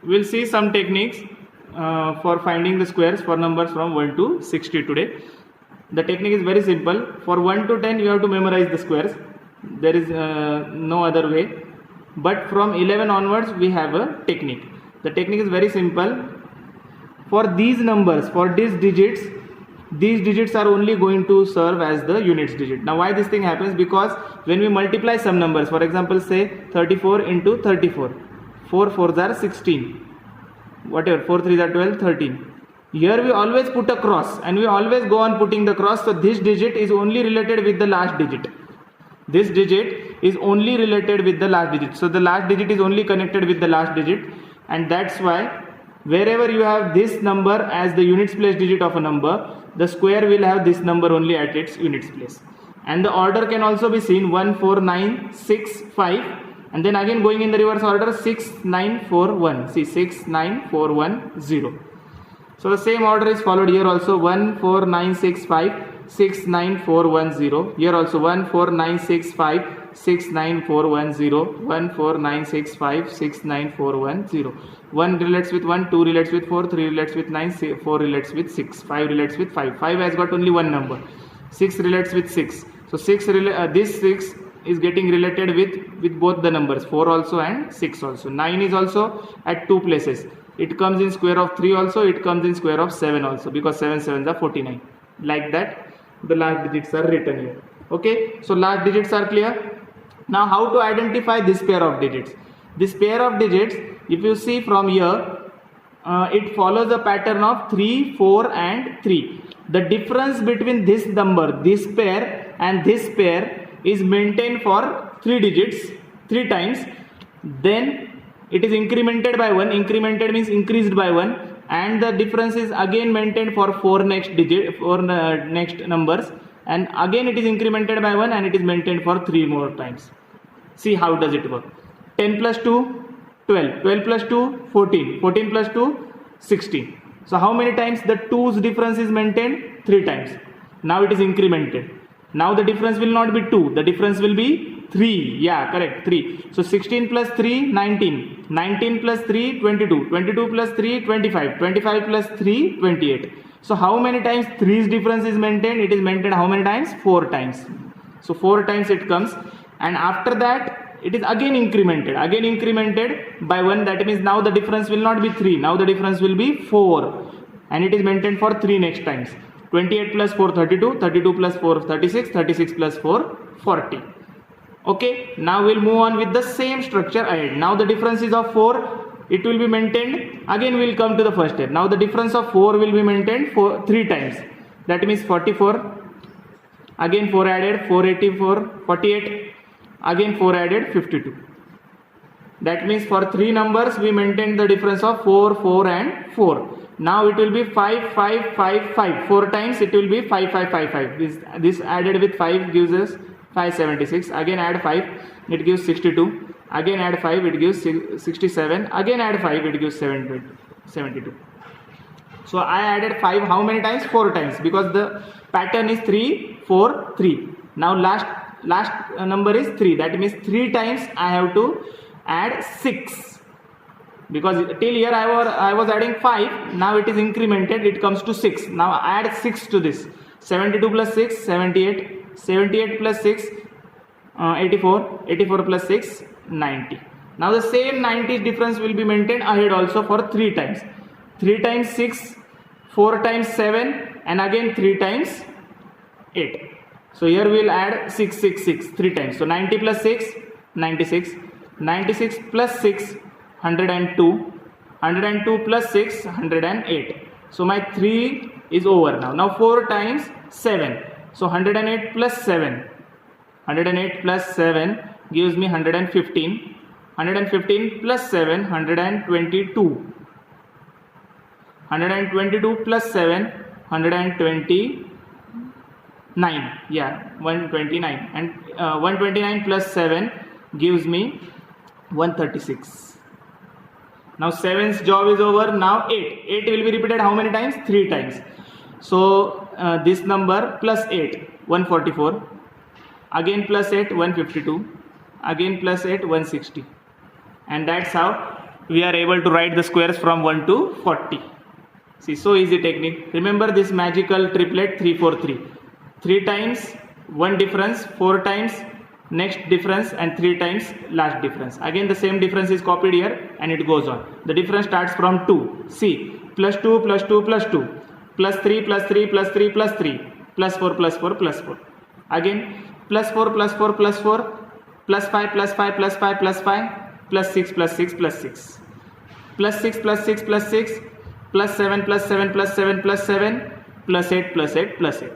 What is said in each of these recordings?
we'll see some techniques for finding the squares for numbers from 1 to 60 today. The technique is very simple. For 1 to 10 you have to memorize the squares. There is no other way. But from 11 onwards we have a technique. The technique is very simple. For these numbers, for these digits are only going to serve as the units digit. Now why this thing happens? Because when we multiply some numbers, for example say 34 into 34, 4 4s are 16, whatever, 4 3s are 12, 13. Here we always put a cross and we always go on putting the cross. So this digit is only related with the last digit. This digit is only related with the last digit. So the last digit is only connected with the last digit, and that's why wherever you have this number as the units place digit of a number, the square will have this number only at its units place. And the order can also be seen 1 4 9 6 5, and then again going in the reverse order 6 9 4 1. See, 6 9 4 1 0. So the same order is followed here also. 1 4 9 6 5 6 9 4 1 0. Here also 1 4 9 6 5 6 9 4 1 0. 1 4 9 6 5 6 9 4 1 0. 1 relates with 1, 2 relates with 4, 3 relates with 9, 4 relates with 6, 5 relates with 5. 5 has got only one number. 6 relates with 6. So this 6 is getting related with both the numbers 4 also and 6 also. 9 is also at two places. It comes in square of 3 also, it comes in square of 7 also, because 7 7s are 49. Like that the last digits are written here. Okay, so last digits are clear. Now how to identify this pair of digits? This pair of digits, if you see from here, it follows a pattern of 3 4 and 3. The difference between this number, this pair and this pair is maintained for 3 digits 3 times. Then it is incremented by 1. Incremented means increased by 1, and the difference is again maintained for 4 next numbers, and again it is incremented by 1 and it is maintained for 3 more times. See how does it work. 10 plus 2 12, 12 plus 2 14, 14 plus 2 16. So how many times the 2's difference is maintained? 3 times. Now it is incremented. Now the difference will not be 2, the difference will be 3. Yeah, correct, 3. So 16 plus 3 19, 19 plus 3 22, 22 plus 3 25, 25 plus 3 28. So how many times 3's difference is maintained? It is maintained how many times? 4 times. So 4 times it comes, and after that it is again incremented by 1. That means now the difference will not be 3, now the difference will be 4, and it is maintained for 3 next times. 28 plus 4 32, 32 plus 4 36, 36 plus 4 40. Okay, now we'll move on with the same structure ahead. Now the difference is of 4, it will be maintained. Again we will come to the first step. Now the difference of 4 will be maintained for 3 times. That means 44, again 4 added 484, 48, again 4 added 52. That means for 3 numbers we maintain the difference of 4 4 and 4. Now it will be 5 5 5 5. 4 times it will be 5 5 5 5. This added with 5 gives us 576. Again add 5, it gives 62. Again add 5, it gives 67. Again add 5, it gives 72. So I added 5 how many times? 4 times, because the pattern is 3 4 3. Now last number is 3. That means 3 times I have to add 6, because till here I was adding 5. Now it is incremented, it comes to 6. Now add 6 to this. 72 plus 6 78, 78 plus 6 84, 84 plus 6 90. Now the same 90 difference will be maintained ahead also for 3 times. 3 times 6, 4 times 7, and again 3 times 8. So here we will add 6 6 6 3 times. So 90 plus 6 96, 96 plus 6 102, 102 plus 6 108. So my 3 is over now. Now 4 times 7. So 108 plus 7, 108 plus 7 gives me 115. 115 plus 7 122. 122 plus 7 129. Yeah, 129, and 129 plus 7 gives me 136. Now 7's job is over. Now 8 will be repeated how many times? 3 times. So this number plus 8 144, again plus 8 152, again plus 8 160, and that's how we are able to write the squares from 1 to 40. See, so easy technique. Remember this magical triplet 3 4 3. 3 times one difference, 4 times next difference, and 3 times last difference. Again the same difference is copied here and it goes on. The difference starts from 2. See, plus 2 plus 2 plus 2 plus 3 plus 3 plus 3 plus 3 plus 4 plus 4 plus 4. Again plus 4 plus 4 plus 4 plus 5 plus 5 plus 5 plus 5 plus 6 plus 6 plus 6 plus 6 plus 6 plus 6 plus 7 plus 7 plus 7 plus 7 plus 8 plus 8 plus 8.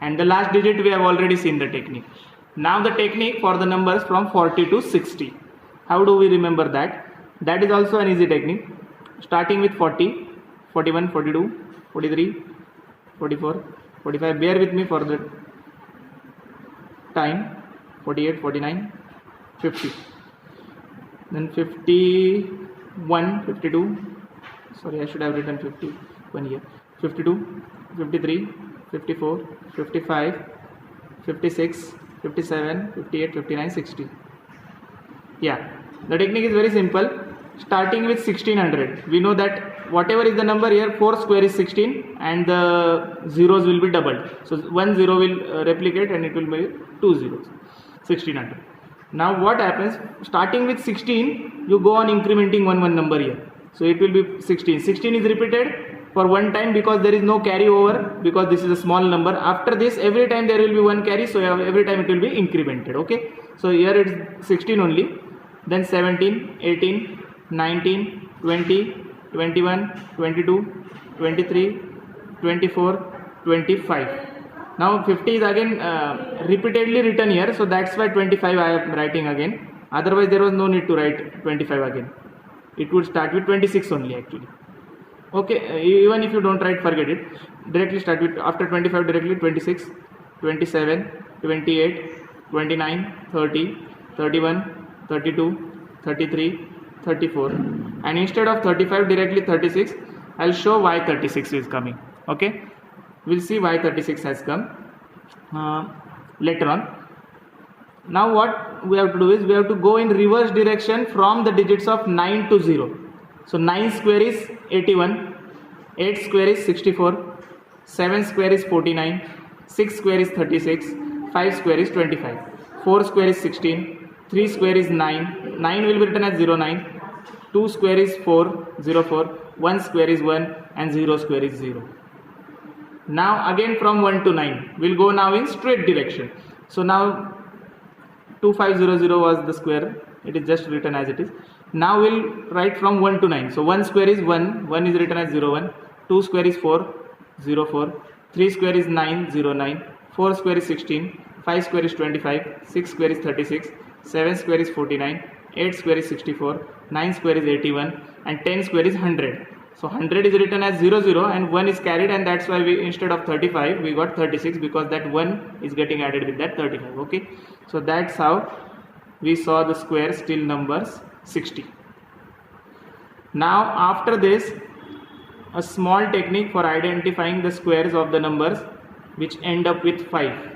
And the last digit we have already seen the technique. Now the technique for the numbers from 40 to 60. How do we remember that? That is also an easy technique. Starting with 40, 41, 42, 43, 44, 45. Bear with me for the time. 48, 49, 50. Then 51, 52. Sorry, I should have written 51 here. 52, 53, 54, 55, 56, 57, 58, 59, 60. Yeah, the technique is very simple. Starting with 1600, we know that whatever is the number here, 4 square is 16 and the zeros will be doubled. So 1 0 will replicate and it will be 2 zeros. 1600. Now what happens? Starting with 16, you go on incrementing one number here. So it will be 16. 16 is repeated for one time because there is no carry over, because this is a small number. After this, every time there will be one carry, so every time it will be incremented. Okay, so here it is 16 only, then 17, 18, 19, 20, 21, 22, 23, 24, 25. Now 50 is again repeatedly written here, so that's why 25 I am writing again. Otherwise there was no need to write 25 again. It would start with 26 only actually. Okay, even if you don't write, forget it. Directly start with, after 25 directly 26, 27, 28, 29, 30, 31, 32, 33, 34. And instead of 35 directly 36, I'll show why 36 is coming. Okay, we'll see why 36 has come later on. Now what we have to do is we have to go in reverse direction from the digits of 9 to 0. So 9 square is 81, 8 square is 64, 7 square is 49, 6 square is 36, 5 square is 25, 4 square is 16, 3 square is 9, 9 will be written as 09, 2 square is 4, 04, 1 square is 1 and 0 square is 0. Now again from 1 to 9, we'll go now in straight direction. So now 2500 was the square, it is just written as it is. Now we'll write from 1 to 9. So 1 square is 1, 1 is written as 01, 2 square is 4, 04, 3 square is 9, 09, 4 square is 16, 5 square is 25, 6 square is 36, 7 square is 49, 8 square is 64, 9 square is 81 and 10 square is 100. So 100 is written as 00 and 1 is carried, and that's why we, instead of 35 we got 36, because that 1 is getting added with that 35. Okay, so that's how we saw the squares till numbers 60. Now after this, a small technique for identifying the squares of the numbers which end up with 5.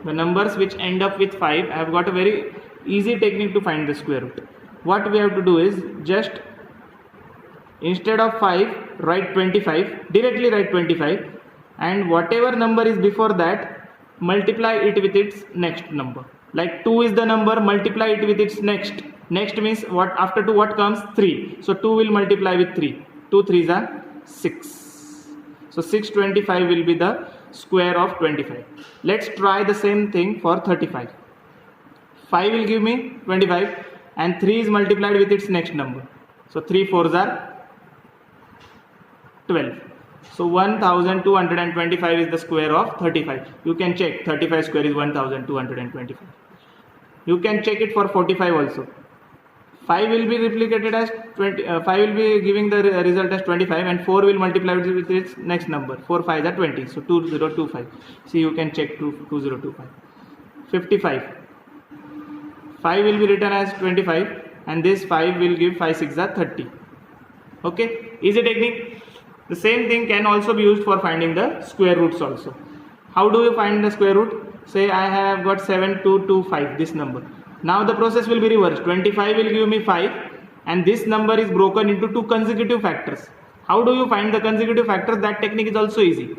The numbers which end up with 5, I have got a very easy technique to find the square root. What we have to do is just instead of 5 write 25, directly write 25, and whatever number is before that multiply it with its next number. Like 2 is the number, multiply it with its next. Next means what, after 2 what comes? 3. So 2 will multiply with 3. 2 3s are 6. So 625 will be the square of 25. Let's try the same thing for 35. 5 will give me 25 and 3 is multiplied with its next number. So 3 4s are 12. So 1225 is the square of 35. You can check 35 square is 1225. You can check it for 45 also. 5 will be replicated as 20, 5 will be giving the result as 25 and 4 will multiply with its next number. 4 5s are 20. So 2025. See, you can check 2025. 55. 5 will be written as 25 and this 5 will give 5 6 are 30. Okay, easy technique. The same thing can also be used for finding the square roots also. How do you find the square root? Say I have got 7225, this number. Now the process will be reversed. 25 will give me 5 and this number is broken into two consecutive factors. How do you find the consecutive factors? That technique is also easy.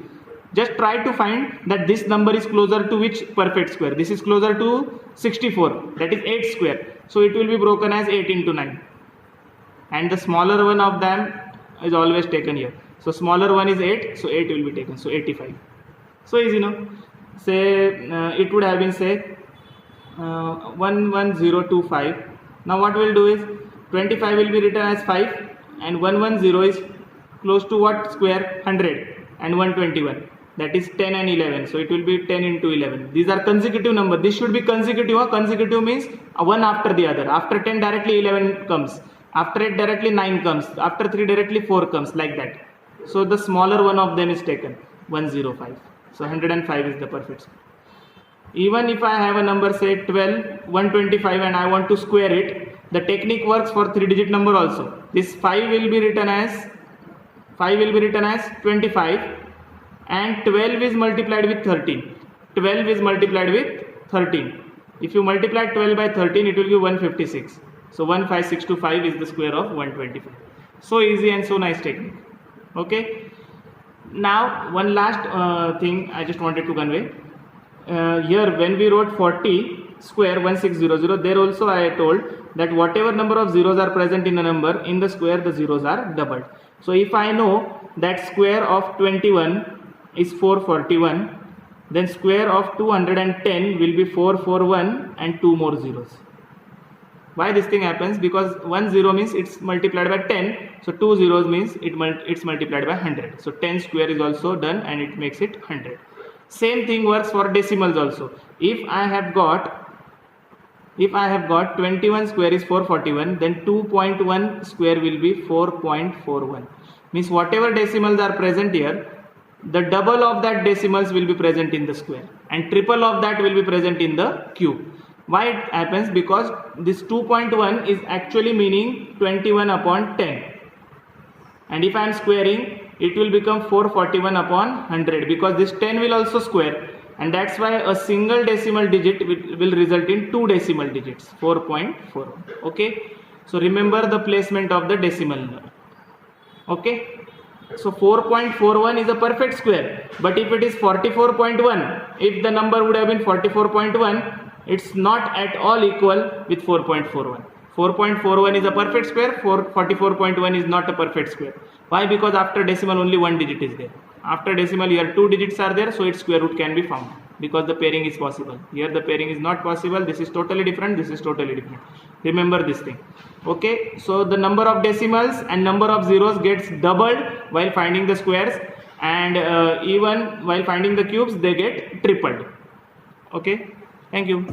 Just try to find that this number is closer to which perfect square. This is closer to 64, that is 8 square. So it will be broken as 8 into 9. And the smaller one of them is always taken here. So smaller one is 8, so 8 will be taken. So 85. So easy, no? Say it would have been say 11025. Now what we'll do is 25 will be written as 5 and 110 is close to what square? 100 and 121. That is 10 and 11. So it will be 10 into 11. These are consecutive number. This should be consecutive. Consecutive means one after the other. After 10 directly 11 comes. After 8 directly 9 comes. After 3 directly 4 comes, like that. So the smaller one of them is taken, 105. So 105 is the perfect square. Even if I have a number say 12, 125 and I want to square it, the technique works for 3-digit number also. This 5 will be written as 25 and 12 is multiplied with 13. 12 is multiplied with 13. If you multiply 12 by 13, it will give 156. So 15625 is the square of 125. So easy and so nice technique. Okay. Now one last thing I just wanted to convey. Here when we wrote 40 square 1600, there also I told that whatever number of zeros are present in a number, in the square the zeros are doubled. So if I know that square of 21 is 441, then square of 210 will be 441 and 2 more zeros. Why this thing happens? Because 1 0 means it's multiplied by 10, so 2 zeros means it's multiplied by 100. So 10 square is also done and it makes it 100. Same thing works for decimals also. If I have got 21 square is 441, then 2.1 square will be 4.41. Means whatever decimals are present here, the double of that decimals will be present in the square and triple of that will be present in the cube. Why it happens? Because this 2.1 is actually meaning 21 upon 10. And if I am squaring, it will become 441 upon 100 because this 10 will also square. And that's why a single decimal digit will result in two decimal digits, 4.41. Okay. So remember the placement of the decimal. Okay. So 4.41 is a perfect square. But if it is 44.1, if the number would have been 44.1, it's not at all equal with 4.41. 4.41 is a perfect square, 44.1 is not a perfect square. Why? Because after decimal only one digit is there. After decimal here 2 digits are there, so its square root can be found because the pairing is possible. Here the pairing is not possible. This is totally different, this is totally different. Remember this thing. Okay, so the number of decimals and number of zeros gets doubled while finding the squares, and even while finding the cubes they get tripled. Okay, thank you.